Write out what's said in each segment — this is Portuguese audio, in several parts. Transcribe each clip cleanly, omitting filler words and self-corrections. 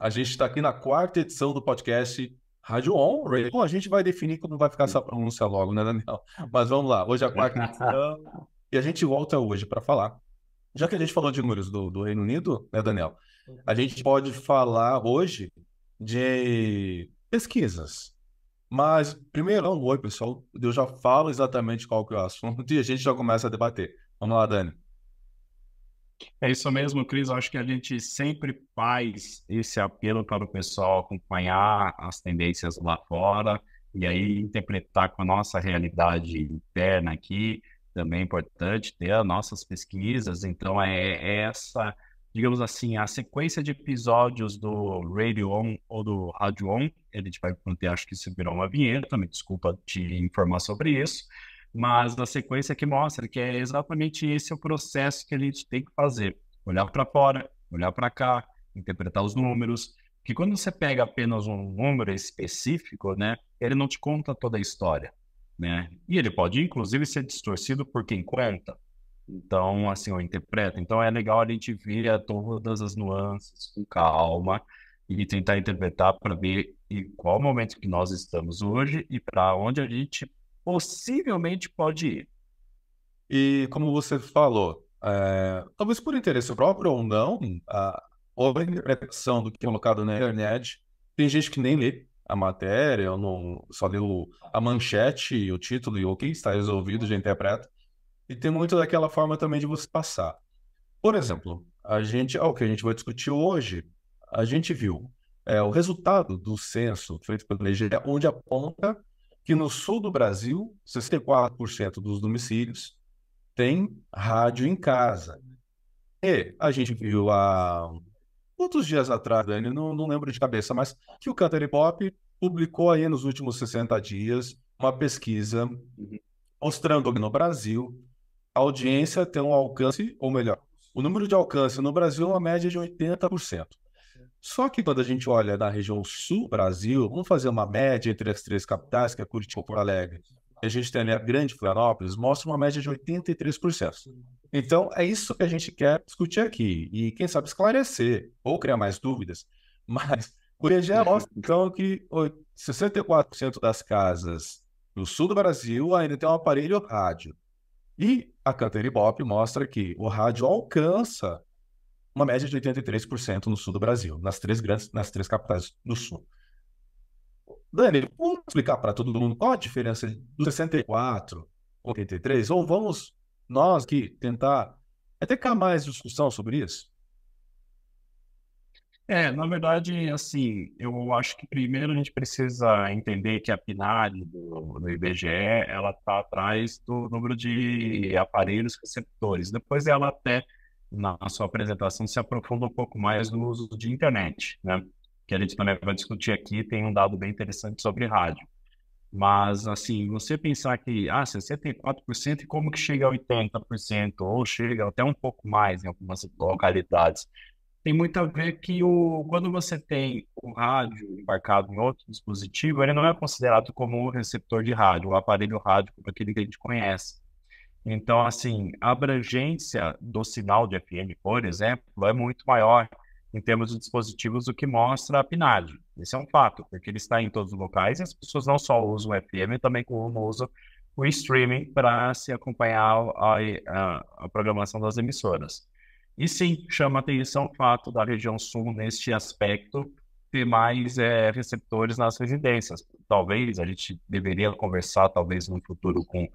A gente está aqui na quarta edição do podcast Rádio On. Bom, a gente vai definir como vai ficar essa pronúncia logo, né, Daniel? Mas vamos lá, hoje é a quarta edição e a gente volta hoje para falar. Já que a gente falou de números do Reino Unido, né, Daniel? A gente pode falar hoje de pesquisas. Mas, primeiro, um oi, pessoal. Eu já falo exatamente qual que é o assunto e a gente já começa a debater. Vamos lá, Dani. É isso mesmo, Cris. Eu acho que a gente sempre faz esse apelo para o pessoal acompanhar as tendências lá fora e aí interpretar com a nossa realidade interna aqui. Também é importante ter as nossas pesquisas. Então, é essa, digamos assim, a sequência de episódios do Radio On ou do Rádio On. A gente vai manter, acho que isso virou uma vinheta, me desculpa te informar sobre isso, mas na sequência que mostra que é exatamente esse o processo que a gente tem que fazer. Olhar para fora, olhar para cá, interpretar os números, que quando você pega apenas um número específico, né, ele não te conta toda a história, né? E ele pode, inclusive, ser distorcido por quem conta. Então, assim, eu interpreto. Então, é legal a gente ver todas as nuances com calma e tentar interpretar para ver em qual momento que nós estamos hoje e para onde a gente possivelmente pode ir. E como você falou, talvez por interesse próprio ou não, ou a interpretação do que é colocado na internet, tem gente que nem lê a matéria, ou não, só lê a manchete, o título e ok, está resolvido, já interpreta. E tem muito daquela forma também de você passar. Por exemplo, o que a gente vai discutir hoje, a gente viu o resultado do censo feito pelo IBGE, onde aponta que no sul do Brasil, 64% dos domicílios tem rádio em casa. E a gente viu há quantos dias atrás, Dani, não lembro de cabeça, mas que o Cantar Pop publicou aí nos últimos 60 dias uma pesquisa mostrando que no Brasil a audiência tem um alcance, ou melhor, o número de alcance no Brasil é uma média de 80%. Só que quando a gente olha na região sul do Brasil, vamos fazer uma média entre as três capitais, que é Curitiba e Porto Alegre, e a gente tem ali a grande Florianópolis, mostra uma média de 83%. Então, é isso que a gente quer discutir aqui, e quem sabe esclarecer, ou criar mais dúvidas, mas o IBGE mostra, então, que 64% das casas no sul do Brasil ainda tem um aparelho rádio. E a Cantar Ibope mostra que o rádio alcança uma média de 83% no sul do Brasil, nas três capitais do sul. Dani, vamos explicar para todo mundo qual a diferença do 64 ou 83? Ou vamos nós aqui tentar até cá mais discussão sobre isso? Na verdade, assim, eu acho que primeiro a gente precisa entender que a PNAD do IBGE, ela está atrás do número de aparelhos receptores. Depois ela até, na sua apresentação, se aprofunda um pouco mais no uso de internet, né? Que a gente também vai discutir aqui, tem um dado bem interessante sobre rádio. Mas, assim, você pensar que, 64% e como que chega a 80% ou chega até um pouco mais em algumas localidades, tem muito a ver que quando você tem o rádio embarcado em outro dispositivo, ele não é considerado como um receptor de rádio, o aparelho rádio como aquele que a gente conhece. Então, assim, a abrangência do sinal de FM, por exemplo, é muito maior em termos de dispositivos do que mostra a PNAD. Esse é um fato, porque ele está em todos os locais e as pessoas não só usam o FM, também como usam o streaming para se acompanhar a programação das emissoras. E sim, chama atenção o fato da região sul, neste aspecto, ter mais receptores nas residências. Talvez a gente deveria conversar, talvez no futuro, com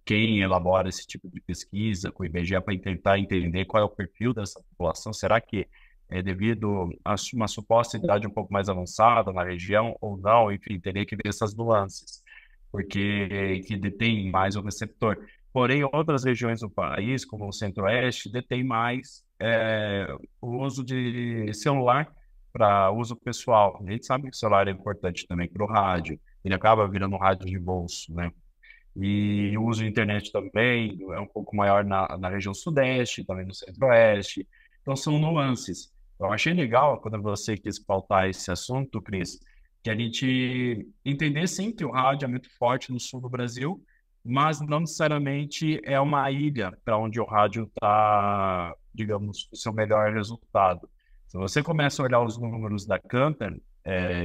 quem elabora esse tipo de pesquisa, com o IBGE, para tentar entender qual é o perfil dessa população. Será que é devido a uma suposta idade um pouco mais avançada na região ou não? Enfim, teria que ver essas nuances, porque que detém mais o receptor. Porém, outras regiões do país, como o Centro-Oeste, detém mais o uso de celular para uso pessoal. A gente sabe que o celular é importante também para o rádio, ele acaba virando um rádio de bolso, né? E o uso de internet também é um pouco maior na região Sudeste, também no Centro-Oeste. Então, são nuances. Eu achei legal quando você quis pautar esse assunto, Cris, que a gente entender sim que o rádio é muito forte no sul do Brasil, mas não necessariamente é uma ilha para onde o rádio está, digamos, o seu melhor resultado. Se você começa a olhar os números da Cantar,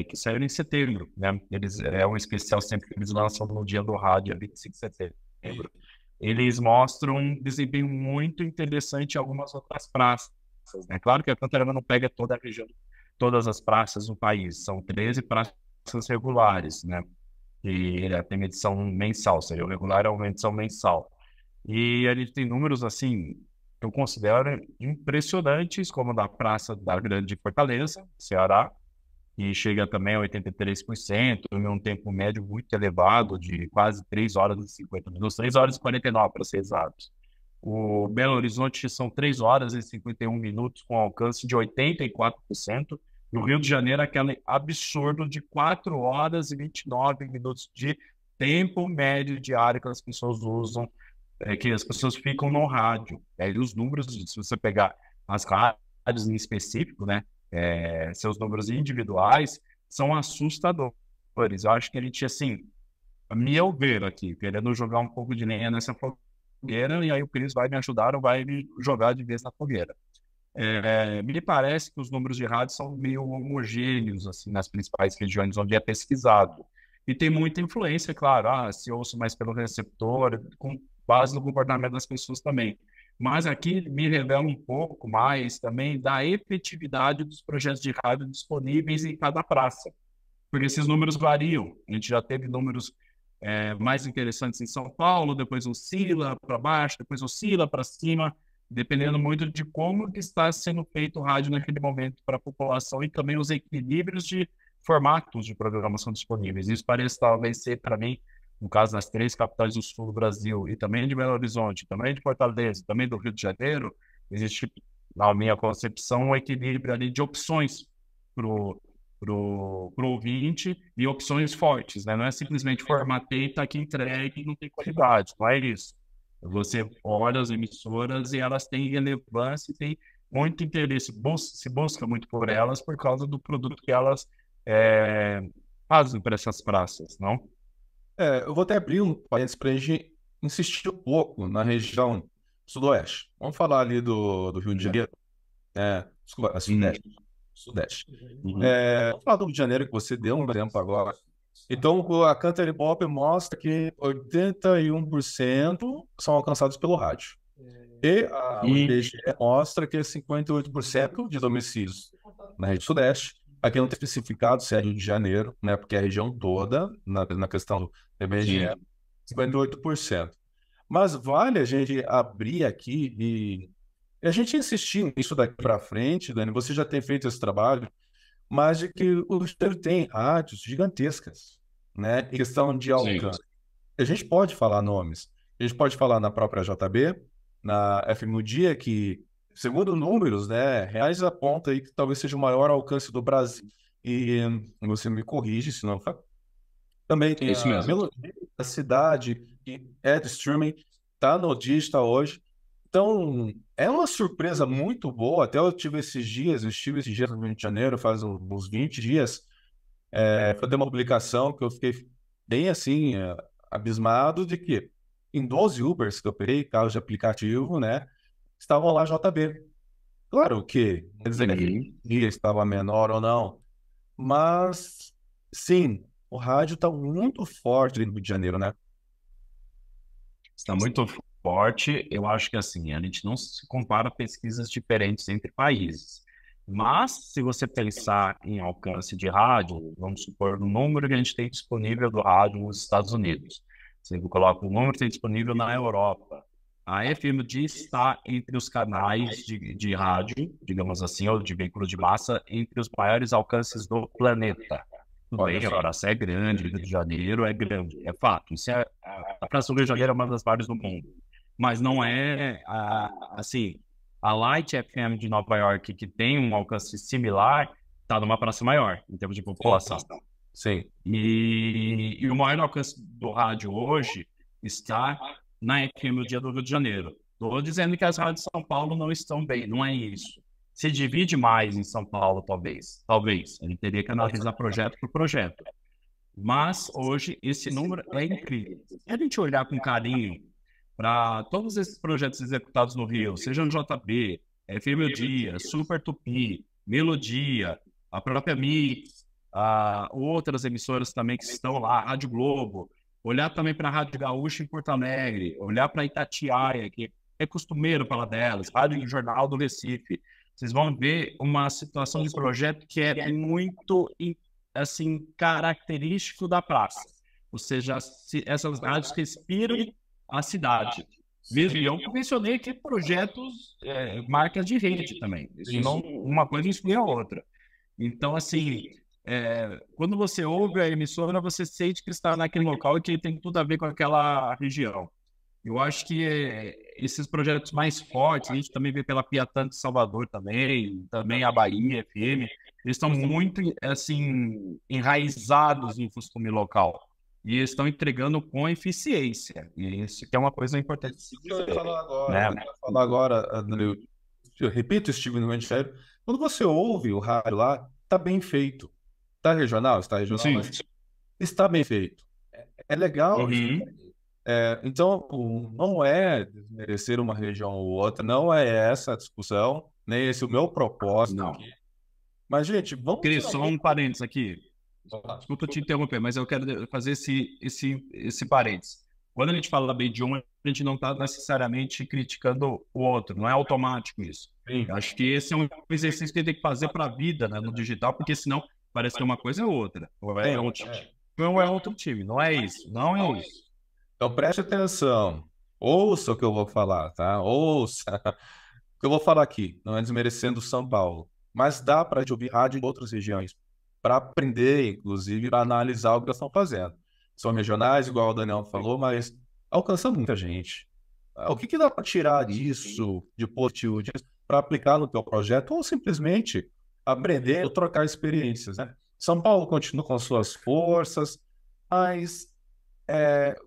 que saíram em setembro, né? É um especial sempre que eles lançam no dia do rádio, dia 25 de setembro. Eles mostram um desempenho muito interessante em algumas outras praças, né? Claro que a Cantar não pega toda a região, todas as praças do país, são 13 praças regulares, né? E tem medição mensal, seria o regular é uma medição mensal. E a gente tem números, assim, que eu considero impressionantes, como da Praça da Grande Fortaleza, Ceará, que chega também a 83%, em um tempo médio muito elevado, de quase 3 horas e 50 minutos, 3 horas e 49, para ser exatos. O Belo Horizonte são 3 horas e 51 minutos, com alcance de 84%, e o Rio de Janeiro, aquele absurdo de 4 horas e 29 minutos de tempo médio diário que as pessoas usam, que as pessoas ficam no rádio. E os números, se você pegar as rádios em específico, né, seus números individuais, são assustadores. Eu acho que a gente, assim, a meu ver aqui, querendo jogar um pouco de lenha nessa fogueira, e aí o Cris vai me ajudar ou vai me jogar de vez na fogueira. Me parece que os números de rádio são meio homogêneos, assim, nas principais regiões onde é pesquisado. E tem muita influência, claro, se ouço mais pelo receptor, com base no comportamento das pessoas também. Mas aqui me revela um pouco mais também da efetividade dos projetos de rádio disponíveis em cada praça, porque esses números variam. A gente já teve números mais interessantes em São Paulo, depois oscila para baixo, depois oscila para cima, dependendo muito de como que está sendo feito o rádio naquele momento para a população e também os equilíbrios de formatos de programação disponíveis. Isso parece talvez ser, para mim, no caso das 3 capitais do sul do Brasil, e também de Belo Horizonte, também de Fortaleza, também do Rio de Janeiro, existe, na minha concepção, um equilíbrio ali de opções pro ouvinte e opções fortes, né? Não é simplesmente formatei, está aqui entregue e não tem qualidade, não é isso. Você olha as emissoras e elas têm relevância e tem muito interesse, se busca muito por elas por causa do produto que elas fazem para essas praças, não? Eu vou até abrir um parênteses para a gente insistir um pouco na região sudoeste. Vamos falar ali do Rio de Janeiro. Desculpa, Sudeste. Vamos falar do Rio de Janeiro, que você deu um exemplo agora. Então, a Cantar Pop mostra que 81% são alcançados pelo rádio. E o IBGE mostra que 58% de domicílios na região Sudeste. Aqui não tem especificado se é Rio de Janeiro, né? Porque é a região toda, na questão do IBGE, 58%. Mas vale a gente abrir aqui e a gente insistir nisso daqui para frente, Dani. Você já tem feito esse trabalho, mas de que o Estado tem rádios gigantescas, né? Em questão de alcance. A gente pode falar nomes. A gente pode falar na própria JB, na FM O Dia, que, segundo números, né, reais aponta aí que talvez seja o maior alcance do Brasil. E você me corrige, se não for. Também tem Isso mesmo. Melodia, a cidade, que é de streaming, tá no digital hoje. Então, é uma surpresa muito boa. Até eu estive esses dias no Rio de Janeiro, faz uns 20 dias. Foi uma publicação que eu fiquei bem assim, abismado de que em 12 Ubers que eu peguei, carros de aplicativo, né, estavam lá JB. Claro que, quer dizer, que dia estava menor ou não, mas sim, o rádio está muito forte ali no Rio de Janeiro, né? Está muito forte. Eu acho que assim, a gente não se compara pesquisas diferentes entre países. Mas, se você pensar em alcance de rádio, vamos supor no número que a gente tem disponível do rádio nos Estados Unidos. Você coloca o número que tem disponível na Europa. A FMD está entre os canais de rádio, digamos assim, ou de veículo de massa, entre os maiores alcances do planeta. Tudo bem, a praça é grande, Rio de Janeiro é grande, é fato. A Praça do Rio de Janeiro é uma das maiores do mundo. Mas não é, assim, a Light FM de Nova York, que tem um alcance similar, está numa praça maior, em termos de população. Sim. E o maior alcance do rádio hoje está na FM do dia do Rio de Janeiro. Estou dizendo que as rádios de São Paulo não estão bem, não é isso. Se divide mais em São Paulo, talvez. Talvez. Ele teria que analisar projeto por projeto. Mas hoje esse número é incrível. Se a gente olhar com carinho para todos esses projetos executados no Rio, seja no JB, FM O Dia, Super Tupi, Melodia, a própria Mix, outras emissoras também que estão lá, Rádio Globo, olhar também para a Rádio Gaúcha em Porto Alegre, olhar para Itatiaia, que é costumeiro falar delas, Rádio Jornal do Recife. Vocês vão ver uma situação de projeto que é muito, assim, característico da praça. Ou seja, essas rádios respiram a cidade. Mesmo eu mencionei aqui projetos, marcas de rede também. Isso não, uma coisa exclui a outra. Então, assim, quando você ouve a emissora, você sente que está naquele local e que tem tudo a ver com aquela região. Eu acho que esses projetos mais fortes, a gente também vê pela Piatã de Salvador também a Bahia FM, eles estão muito, assim, enraizados em costume local. E eles estão entregando com eficiência. E isso que é uma coisa importante de se dizer. Eu ia falar agora, André, eu repito, Steven Wendfeld, quando você ouve o rádio lá, está bem feito. Está regional, Sim. mas está bem feito. É legal. Uhum. Então, não é desmerecer uma região ou outra, não é essa a discussão, nem esse o meu propósito Não. aqui. Mas, gente, vamos... Cris, só um parênteses aqui. Desculpa te interromper, mas eu quero fazer esse parênteses. Quando a gente fala bem de um, a gente não está necessariamente criticando o outro, não é automático isso. Sim. Eu acho que esse é um exercício que a gente tem que fazer para a vida, né, no digital, porque senão parece que uma coisa é outra. Ou é outro time, não é isso. Não é isso. Então, preste atenção. Ouça o que eu vou falar, tá? Ouça. O que eu vou falar aqui não é desmerecendo São Paulo, mas dá para ouvir rádio em outras regiões, para aprender, inclusive, para analisar o que eles estão fazendo. São regionais, igual o Daniel falou, mas alcançam muita gente. O que dá para tirar disso, de positivo, para aplicar no teu projeto, ou simplesmente aprender ou trocar experiências, né? São Paulo continua com suas forças, mas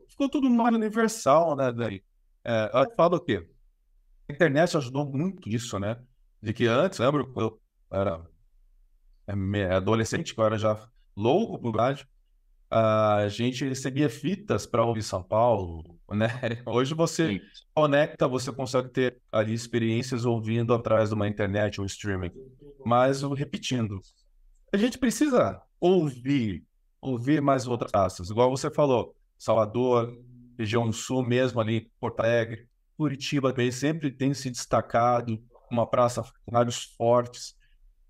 ficou tudo mais universal, né, daí? Eu falo o quê? A internet ajudou muito nisso, né? De que antes, lembro, quando eu era adolescente, que eu era já louco por rádio, a gente recebia fitas para ouvir São Paulo, né? Hoje você conecta, você consegue ter ali experiências ouvindo através de uma internet, um streaming. Mas, repetindo, a gente precisa ouvir mais outras praças. Igual você falou, Salvador, região sul mesmo ali, Porto Alegre, Curitiba também sempre tem se destacado, uma praça com rádios fortes.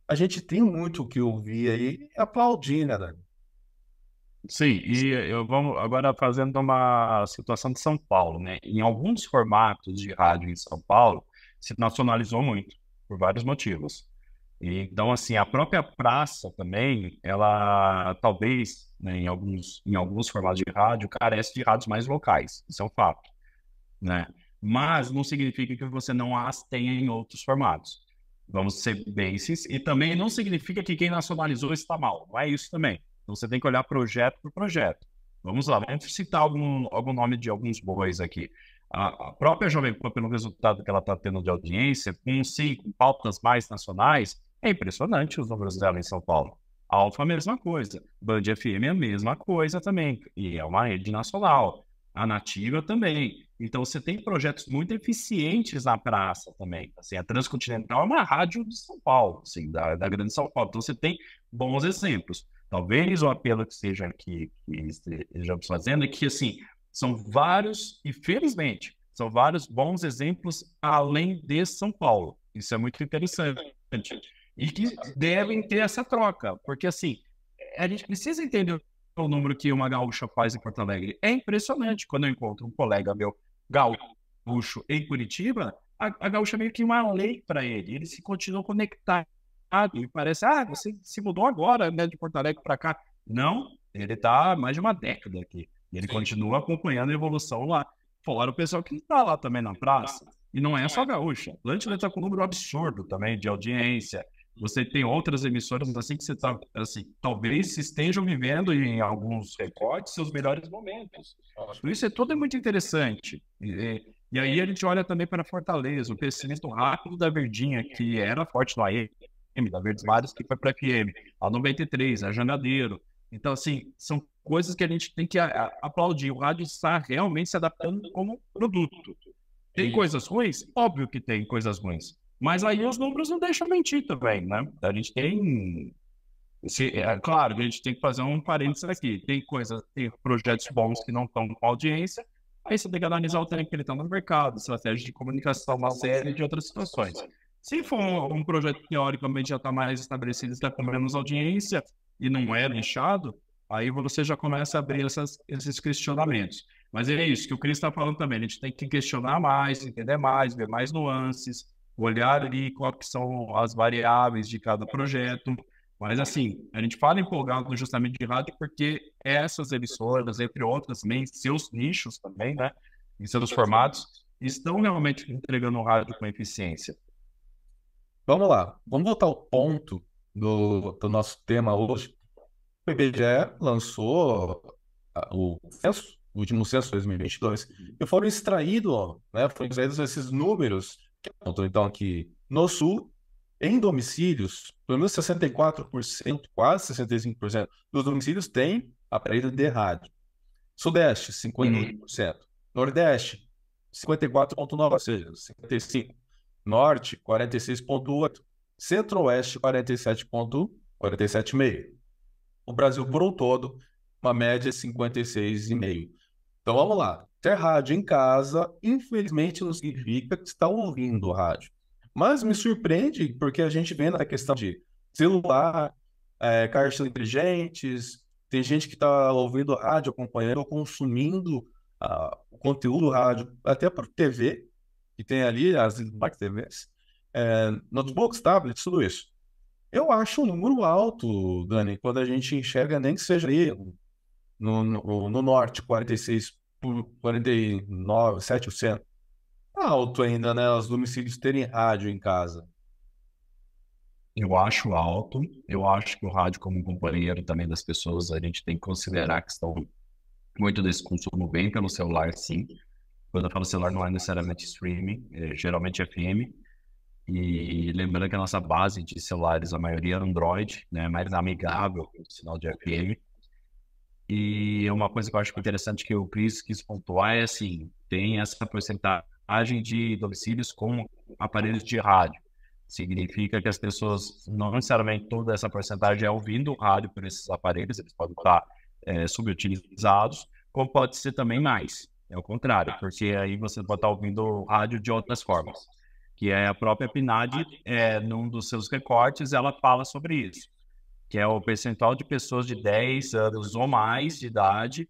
A gente tem muito o que ouvir aí e aplaudir, né, Dani? Sim, e vamos agora fazendo uma situação de São Paulo, né? Em alguns formatos de rádio em São Paulo, se nacionalizou muito, por vários motivos. Então, assim, a própria praça também, ela talvez, né, em alguns formatos de rádio, carece de rádios mais locais. Isso é um fato, né? Mas não significa que você não as tenha em outros formatos. Vamos ser bem sinceros. E também não significa que quem nacionalizou está mal. Não é isso também. Então você tem que olhar projeto por projeto. Vamos lá, vamos citar algum nome de alguns bois aqui. A própria Jovem Pan, pelo resultado que ela está tendo de audiência, com pautas mais nacionais, é impressionante os números dela em São Paulo. A Alfa, a mesma coisa. Band FM é a mesma coisa também. E é uma rede nacional. A Nativa também. Então, você tem projetos muito eficientes na praça também. Assim, a Transcontinental é uma rádio de São Paulo, assim, da grande São Paulo. Então, você tem bons exemplos. Talvez o apelo que seja aqui que estejamos fazendo é que, assim, são vários, e felizmente, são vários bons exemplos além de São Paulo. Isso é muito interessante. E que devem ter essa troca, porque, assim, a gente precisa entender o número que uma gaúcha faz em Porto Alegre. É impressionante quando eu encontro um colega meu gaúcho em Curitiba, a gaúcha é meio que uma lei para ele. Ele se continua conectado e parece, você se mudou agora, né, de Porto Alegre para cá. Não, ele está há mais de uma década aqui. E ele continua acompanhando a evolução lá. Fora o pessoal que está lá também na praça. E não é só gaúcha. Atlântida está com um número absurdo também de audiência. Você tem outras emissoras assim que você está, assim, talvez estejam vivendo em alguns recortes seus melhores momentos. Por isso tudo é muito interessante. E aí a gente olha também para Fortaleza, o crescimento rápido da Verdinha, que era forte no AM, da Verdes Mares, que foi para a FM, a 93, a Jangadeiro. Então, assim, são coisas que a gente tem que aplaudir. O rádio está realmente se adaptando como produto. Tem coisas ruins? Óbvio que tem coisas ruins. Mas aí os números não deixam mentir também, né? A gente tem... É claro que a gente tem que fazer um parênteses aqui. Tem projetos bons que não estão com audiência, aí você tem que analisar o tempo que ele está no mercado, estratégia de comunicação, uma série de outras situações. Se for um projeto que teoricamente já está mais estabelecido, está com menos audiência e não é nichado, aí você já começa a abrir esses questionamentos. Mas é isso que o Cris está falando também. A gente tem que questionar mais, entender mais, ver mais nuances, olhar ali quais são as variáveis de cada projeto. Mas assim, a gente fala empolgado justamente de rádio porque essas emissoras, entre outras, também, seus nichos também, né, em seus formatos, estão realmente entregando o rádio com eficiência. Vamos lá, vamos voltar ao ponto do nosso tema hoje. O IBGE lançou o último censo 2022, e foram extraídos, né, foram extraídos esses números que apontam, então, que no Sul, em domicílios, pelo menos 64%, quase 65% dos domicílios têm aparelho de rádio. Sudeste, 58%. Nordeste, 54,9%, ou seja, 55%. Norte, 46,8%. Centro-Oeste, 47,5%. O Brasil por um todo, uma média de 56,5%. Então vamos lá. Ter rádio em casa, infelizmente, não significa que está ouvindo rádio. Mas me surpreende porque a gente vê na questão de celular, caixas inteligentes, tem gente que está ouvindo rádio, acompanhando ou consumindo o conteúdo rádio, até por TV, que tem ali as Smart TVs, notebooks, tablets, tudo isso. Eu acho um número alto, Dani, quando a gente enxerga nem que seja ali no norte, 46 por 49, 7%. Alto ainda, né? Os domicílios terem rádio em casa. Eu acho alto, eu acho que o rádio como um companheiro também das pessoas, a gente tem que considerar que estão muito desse consumo vem pelo celular, sim. Quando eu falo celular, não é necessariamente streaming, geralmente FM. E lembrando que a nossa base de celulares, a maioria é Android, né, mais amigável com o sinal de FM. E uma coisa que eu acho interessante que o Chris quis pontuar é assim, tem essa porcentagem de domicílios com aparelhos de rádio. Significa que as pessoas, não necessariamente toda essa porcentagem é ouvindo rádio por esses aparelhos, eles podem estar subutilizados, como pode ser também mais. É o contrário, porque aí você pode estar ouvindo rádio de outras formas. Que é a própria PNAD, num dos seus recortes, ela fala sobre isso, que é o percentual de pessoas de 10 anos ou mais de idade.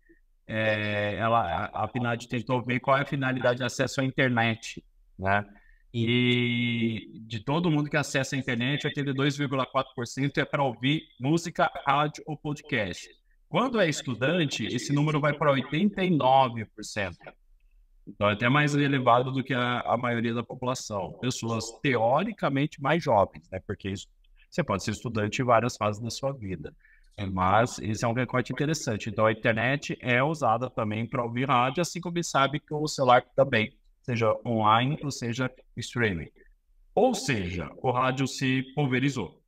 A PNAD tentou ver qual é a finalidade de acesso à internet, né? E de todo mundo que acessa a internet, 82,4% é para ouvir música, rádio ou podcast. Quando é estudante, esse número vai para 89%. Então, é até mais elevado do que a maioria da população. Pessoas teoricamente mais jovens, né? Porque isso, você pode ser estudante em várias fases da sua vida. Mas esse é um recorte interessante. Então, a internet é usada também para ouvir rádio, assim como sabe que o celular também, seja online ou seja streaming. Ou seja, o rádio se pulverizou.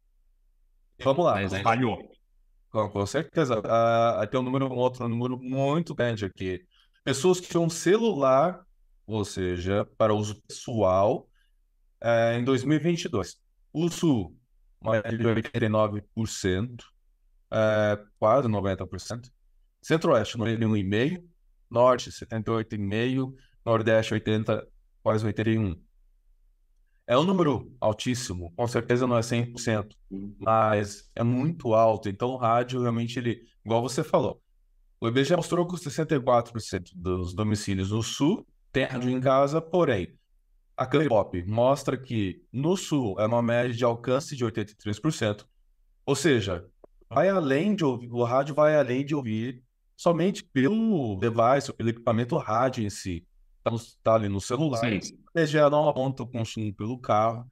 Vamos lá. Mas falhou. Com certeza. Tem um outro número muito grande aqui. Pessoas que tinham celular, ou seja, para uso pessoal, em 2022. O Sul, mais de 89%, quase 90%. Centro-Oeste, 91,5%. Norte, 78,5%. Nordeste, 80%, quase 81%. É um número altíssimo, com certeza não é 100%, mas é muito alto. Então, o rádio, realmente, igual você falou, o IBGE mostrou que os 64% dos domicílios no Sul têm rádio em casa, porém, a Clearpop mostra que no Sul é uma média de alcance de 83%, ou seja, vai além de ouvir, o rádio vai além de ouvir somente pelo device, pelo equipamento rádio em si. Está ali no celular. Sim. O IBGE não aponta o consumo pelo carro,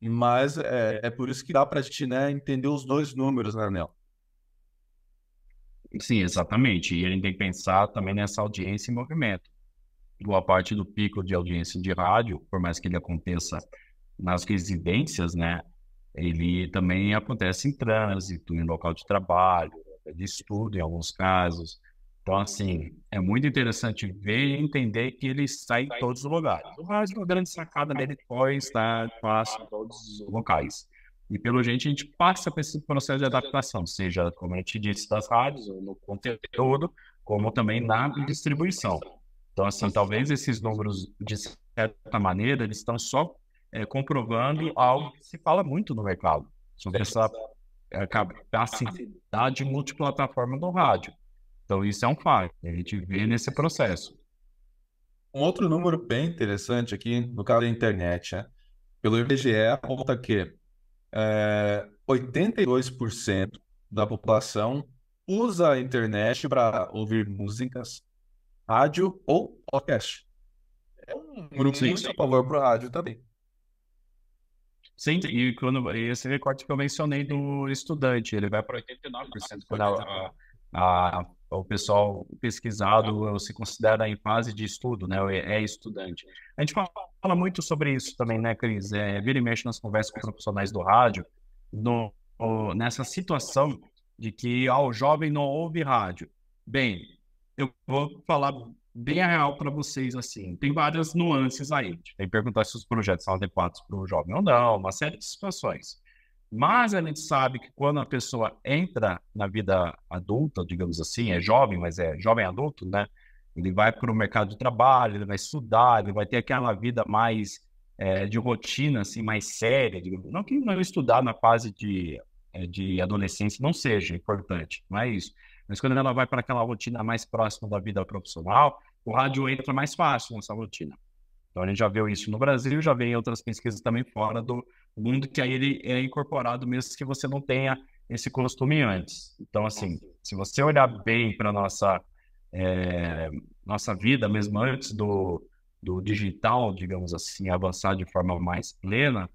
mas é por isso que dá para a gente, né, entender os dois números, né, Nel? Sim, exatamente. E a gente tem que pensar também nessa audiência em movimento. Boa parte do pico de audiência de rádio, por mais que ele aconteça nas residências, né, ele também acontece em trânsito, em local de trabalho, de estudo em alguns casos. Então, assim, é muito interessante ver e entender que ele está em todos os lugares. O rádio, a grande sacada dele foi estar fácil em todos os locais. E, pelo jeito, a gente passa por esse processo de adaptação, seja, como a gente disse, das rádios, ou no conteúdo, como também na distribuição. Então, assim, talvez esses números, de certa maneira, eles estão só comprovando algo que se fala muito no mercado, sobre essa capacidade multiplataforma do rádio. Então, isso é um fato, a gente vê nesse processo. Um outro número bem interessante aqui, no caso da internet, né? Pelo IBGE, aponta que 82% da população usa a internet para ouvir músicas, rádio ou podcast. É um número Sim, muito a favor para o rádio também. sim, e esse recorte que eu mencionei do estudante, ele vai para 89%, quando o pessoal pesquisado se considera em fase de estudo, né? É estudante. A gente fala muito sobre isso também, né, Cris? Vira e mexe nas conversas com profissionais do rádio, nessa situação de que o jovem não ouve rádio. Bem, eu vou falar bem a real para vocês, assim, tem várias nuances aí. Tem que perguntar se os projetos são adequados para o jovem ou não, uma série de situações. Mas a gente sabe que quando a pessoa entra na vida adulta, digamos assim, é jovem, mas é jovem adulto, né? Ele vai para o mercado de trabalho, ele vai estudar, ele vai ter aquela vida mais de rotina, assim, mais séria, digamos. Não que não estudar na fase de adolescência não seja importante, não é isso. Mas quando ela vai para aquela rotina mais próxima da vida profissional, o rádio entra mais fácil nessa rotina. Então, a gente já viu isso no Brasil, já vê em outras pesquisas também fora do mundo, que aí ele é incorporado mesmo que você não tenha esse costume antes. Então, assim, se você olhar bem para a nossa vida, mesmo antes do digital, digamos assim, avançar de forma mais plena,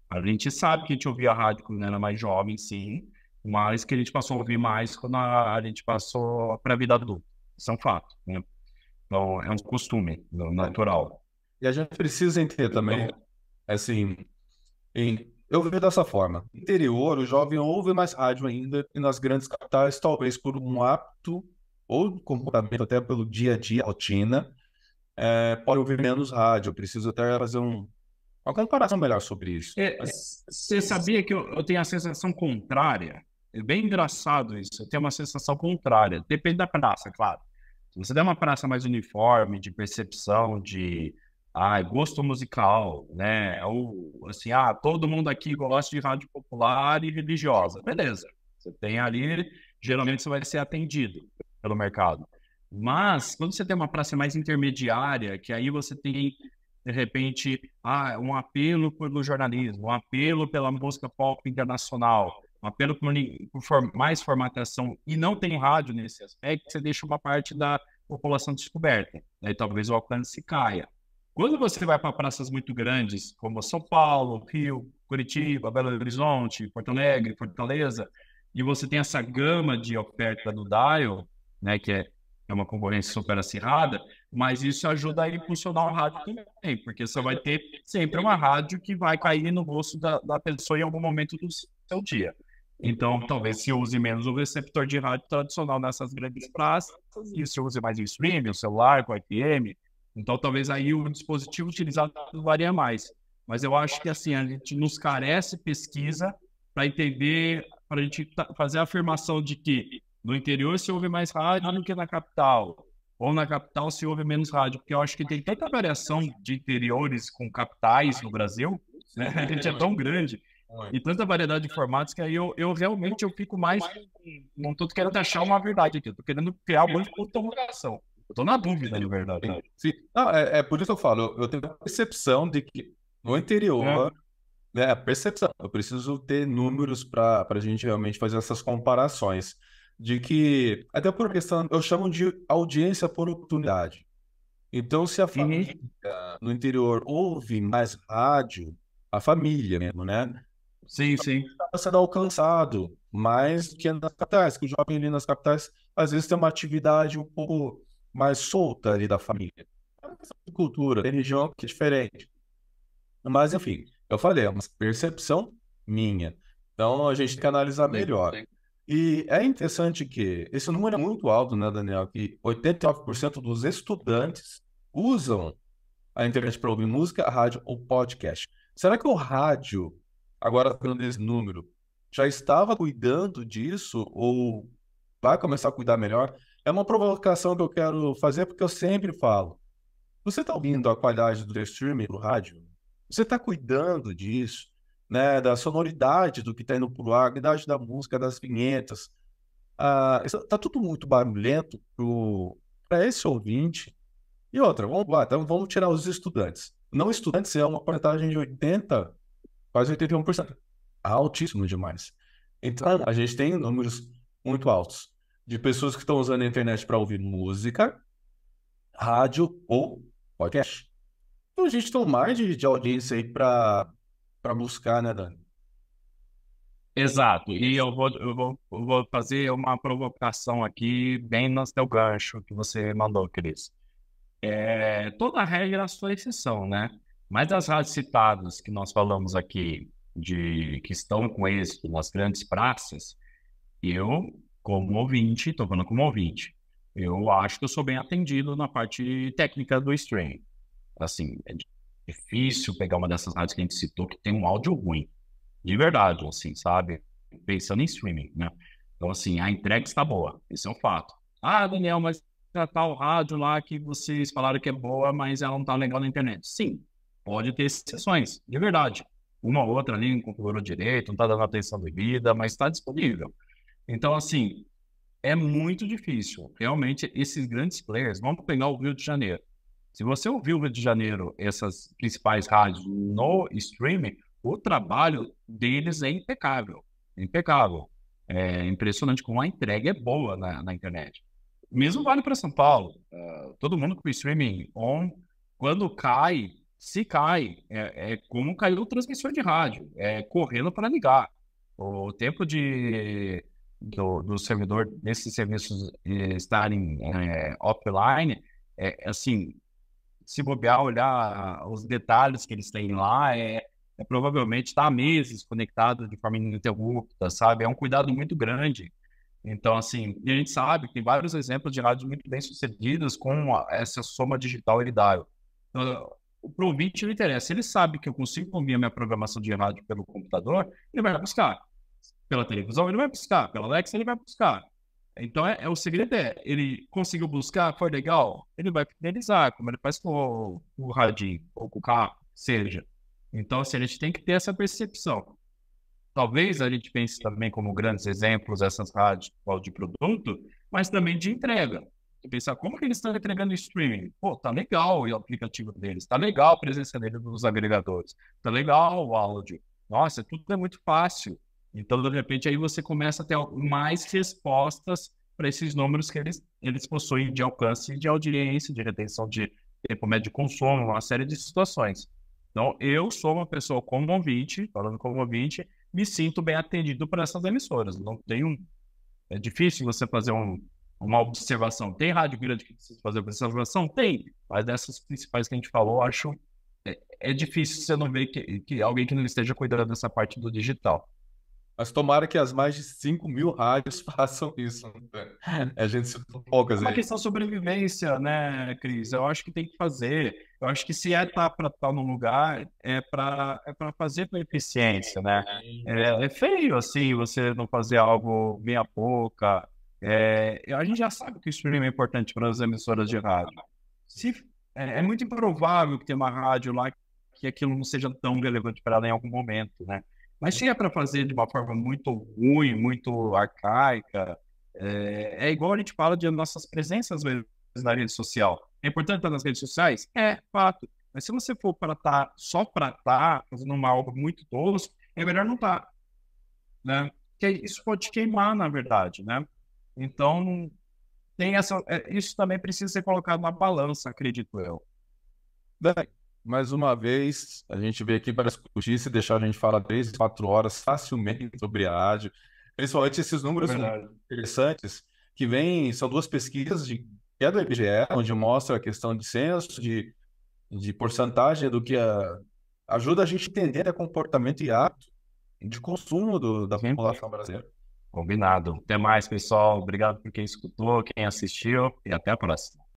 a gente sabe que a gente ouvia rádio quando era mais jovem, sim, mas que a gente passou a ouvir mais quando a gente passou para a vida adulta. Isso é um fato, né? Então, é um costume natural. E a gente precisa entender também, assim, eu vejo dessa forma. No interior, o jovem ouve mais rádio ainda, e nas grandes capitais, talvez por um hábito ou comportamento, até pelo dia a dia, rotina, pode ouvir menos rádio. Eu preciso até fazer uma comparação melhor sobre isso. Você sabia que eu tenho a sensação contrária? É bem engraçado isso. Eu tenho uma sensação contrária. Depende da praça, claro. Se você der uma praça mais uniforme, de percepção, de gosto musical, né? Ou assim, todo mundo aqui gosta de rádio popular e religiosa. Beleza. Você tem ali, geralmente você vai ser atendido pelo mercado. Mas, quando você tem uma praça mais intermediária, que aí você tem, de repente, um apelo pelo jornalismo, um apelo pela música pop internacional, um apelo por mais formatação, e não tem rádio nesse aspecto, você deixa uma parte da população descoberta. Aí talvez o alcance caia. Quando você vai para praças muito grandes, como São Paulo, Rio, Curitiba, Belo Horizonte, Porto Alegre, Fortaleza, e você tem essa gama de oferta do dial, né, que é uma concorrência super acirrada, mas isso ajuda a impulsionar o rádio também, porque você vai ter sempre uma rádio que vai cair no gosto da pessoa em algum momento do seu dia. Então, talvez se use menos o receptor de rádio tradicional nessas grandes praças e se use mais o streaming, o celular, com FM. Então, talvez aí o dispositivo utilizado varia mais. Mas eu acho que, assim, a gente nos carece pesquisa para entender, para a gente fazer a afirmação de que no interior se ouve mais rádio do que na capital, ou na capital se ouve menos rádio, porque eu acho que tem tanta variação de interiores com capitais no Brasil, né? A gente é tão grande e tanta variedade de formatos que aí eu realmente fico mais, não estou querendo achar uma verdade aqui, eu estou querendo criar um monte de interrogação. Eu estou na dúvida, de verdade. Sim. Não, é por isso que eu falo, eu tenho a percepção de que no interior, a percepção, eu preciso ter números para a gente realmente fazer essas comparações. De que, até por questão, eu chamo de audiência por oportunidade. Então, se a família no interior ouve mais rádio, a família mesmo, né? Sim, sim. Está sendo alcançado mais que nas capitais, que o jovem ali nas capitais, às vezes tem uma atividade um pouco mais solta ali da família. É uma questão de cultura, tem região que é diferente. Mas, enfim, eu falei, é uma percepção minha. Então, a gente tem que analisar melhor. E é interessante que esse número é muito alto, né, Daniel? Que 89% dos estudantes usam a internet para ouvir música, rádio ou podcast. Será que o rádio, agora pelo esse número, já estava cuidando disso ou vai começar a cuidar melhor? É uma provocação que eu quero fazer porque eu sempre falo. Você está ouvindo a qualidade do streaming do rádio? Você está cuidando disso, né? Da sonoridade do que está indo pro ar, a qualidade da música, das vinhetas. Tá tudo muito barulhento para esse ouvinte. E outra, vamos lá, então vamos tirar os estudantes. Não estudantes é uma porcentagem de 80, quase 81%. Altíssimo demais. Então, a gente tem números muito altos de pessoas que estão usando a internet para ouvir música, rádio ou podcast. Então, a gente tem mais de audiência aí para buscar, né, Dani? Exato, e eu vou fazer uma provocação aqui, bem no teu gancho que você mandou, Cris. Toda regra é a sua exceção, né? Mas as rádios citadas que nós falamos aqui, que estão com êxito nas grandes praças, eu, como ouvinte, estou falando como ouvinte, eu acho que eu sou bem atendido na parte técnica do streaming. Assim, é difícil pegar uma dessas rádios que a gente citou que tem um áudio ruim. De verdade, assim, sabe? Pensando em streaming, né? Então, assim, a entrega está boa. Esse é um fato. Ah, Daniel, mas tá tal rádio lá que vocês falaram que é boa, mas ela não tá legal na internet. Sim, pode ter exceções, de verdade. Uma ou outra ali não configurou direito, não tá dando atenção devida, mas está disponível. Então, assim, é muito difícil. Realmente, esses grandes players, vamos pegar o Rio de Janeiro. Se você ouviu o Rio de Janeiro, essas principais rádios no streaming, o trabalho deles é impecável. É impecável. É impressionante como a entrega é boa na internet. Mesmo vale para São Paulo. Todo mundo com o streaming on, quando cai, se cai, é como caiu o transmissor de rádio, é correndo para ligar. O tempo do servidor, desses serviços estarem offline, assim, se bobear, olhar os detalhes que eles têm lá, provavelmente estar meses conectado de forma ininterrupta, sabe? É um cuidado muito grande. Então, assim, e a gente sabe que tem vários exemplos de rádios muito bem sucedidas com essa soma digital solidária. Então, o ouvinte não interessa. Ele sabe que eu consigo ouvir a minha programação de rádio pelo computador, ele vai buscar. Pela televisão, ele vai buscar. Pela Alexa, ele vai buscar. Então, o segredo ele conseguiu buscar, foi legal, ele vai fidelizar, como ele faz com o radinho, ou com o carro, seja. Então, assim, a gente tem que ter essa percepção. Talvez a gente pense também como grandes exemplos essas rádios de produto, mas também de entrega. E pensar como que eles estão entregando streaming. Pô, tá legal o aplicativo deles, tá legal a presença deles nos agregadores, tá legal o áudio. Nossa, tudo é muito fácil. Então, de repente, aí você começa a ter mais respostas para esses números que eles possuem de alcance de audiência, de retenção de tempo médio de consumo, uma série de situações. Então, eu sou uma pessoa como ouvinte, falando como ouvinte, me sinto bem atendido por essas emissoras. Não tenho. É difícil você fazer uma observação. Tem rádio grande que precisa fazer uma observação? Tem. Mas dessas principais que a gente falou, acho difícil você não ver que alguém que não esteja cuidando dessa parte do digital. Mas tomara que as mais de 5.000 rádios façam isso, né? A gente citou poucas É uma aí. questão de sobrevivência, né, Cris? Eu acho que tem que fazer. Eu acho que se para estar num lugar, é para fazer com eficiência, né? É feio, assim, você não fazer algo meia boca. A gente já sabe que o streaming é importante para as emissoras de rádio. É muito improvável que tenha uma rádio lá que aquilo não seja tão relevante para ela em algum momento, né? Mas se é para fazer de uma forma muito ruim, muito arcaica, igual a gente fala de nossas presenças mesmo na rede social. É importante estar nas redes sociais? É, fato. Mas se você for para estar só para estar fazendo algo muito tosco, é melhor não estar, né? Porque isso pode te queimar, na verdade, né? Então, isso também precisa ser colocado na balança, acredito eu. Bem, mais uma vez, a gente veio aqui para discutir e deixar a gente falar 3, 4 horas facilmente sobre a rádio. Principalmente esses números são Verdade. interessantes, que são duas pesquisas que é do IBGE, onde mostra a questão de censo, de porcentagem do que ajuda a gente a entender o comportamento e hábito de consumo da Sim, população brasileira. Combinado. Até mais, pessoal. Obrigado por quem escutou, quem assistiu e até a próxima.